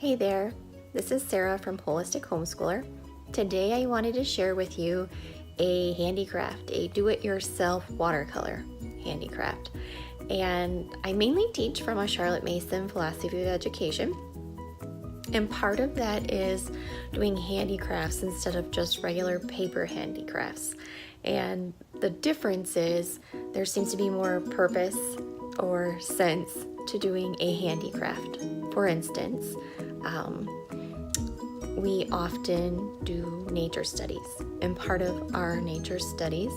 Hey there, this is Sarah from Holistic Homeschooler. Today I wanted to share with you a handicraft, a do-it-yourself watercolor handicraft. And I mainly teach from a Charlotte Mason philosophy of education. And part of that is doing handicrafts instead of just regular paper handicrafts. And the difference is there seems to be more purpose or sense to doing a handicraft. For instance, we often do nature studies, and part of our nature studies,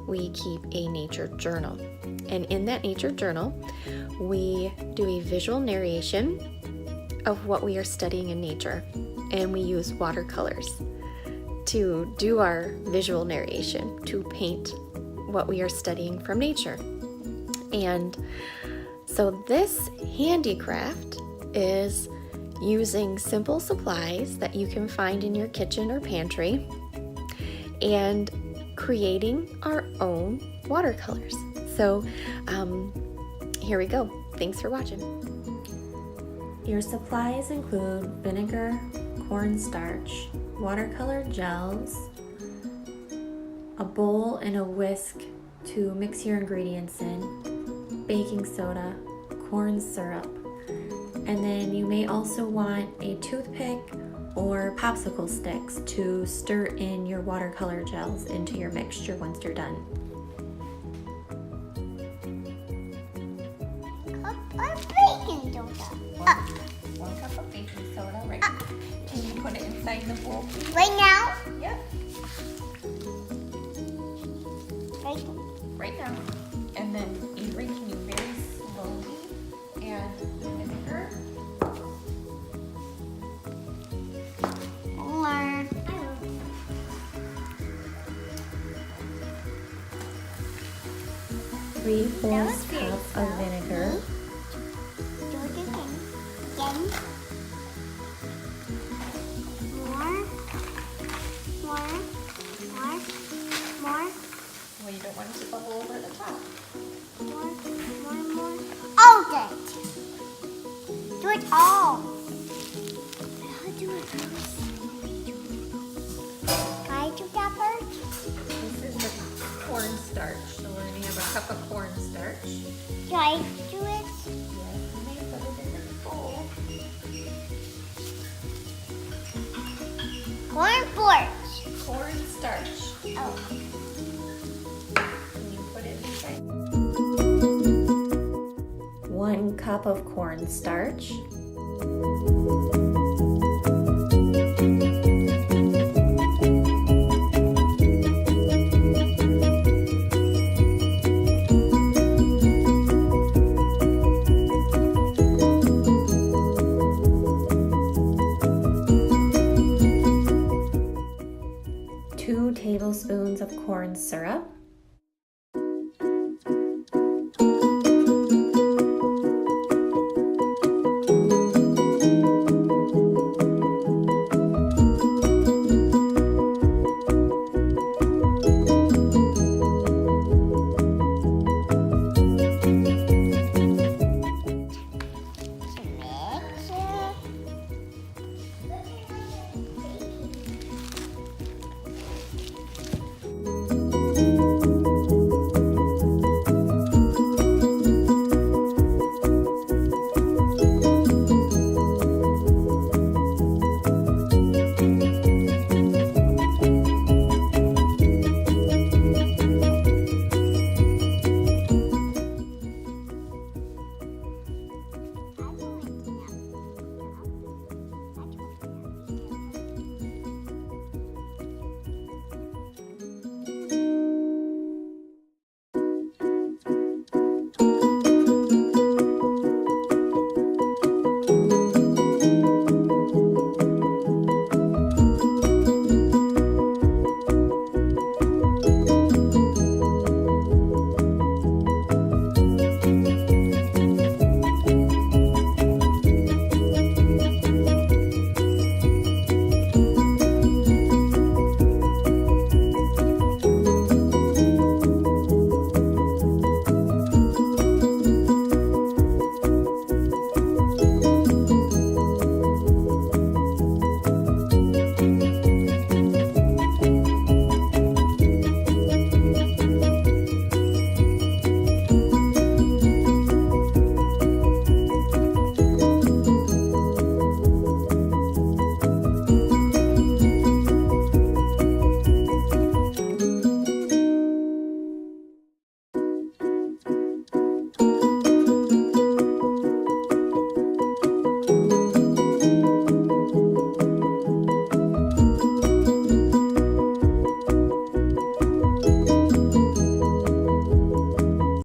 we keep a nature journal. And in that nature journal, we do a visual narration of what we are studying in nature, and we use watercolors to do our visual narration, to paint what we are studying from nature. And so this handicraft is using simple supplies that you can find in your kitchen or pantry and creating our own watercolors. So here we go. Thanks for watching. Your supplies include vinegar, cornstarch, watercolor gels, a bowl and a whisk to mix your ingredients in, baking soda, corn syrup, and then you may also want a toothpick or popsicle sticks to stir in your watercolor gels into your mixture once you're done. Cup of baking soda. One cup of baking soda, right? Can you put it inside the bowl, please? Right now? Yep, Right. right now. And then Avery, can you very slowly add vinegar? Or 3/4 cup of vinegar. do it again. Again. More. Well, you don't want it to bubble over the top. More. All of it. Do it all. How do it first? Can I do that first? This is the cornstarch. So we're going to have a cup of cornstarch. Can I do it? Yes, you may put it in the bowl. Cornforge. Cornstarch. Oh. Can you put it inside? 1 cup of cornstarch.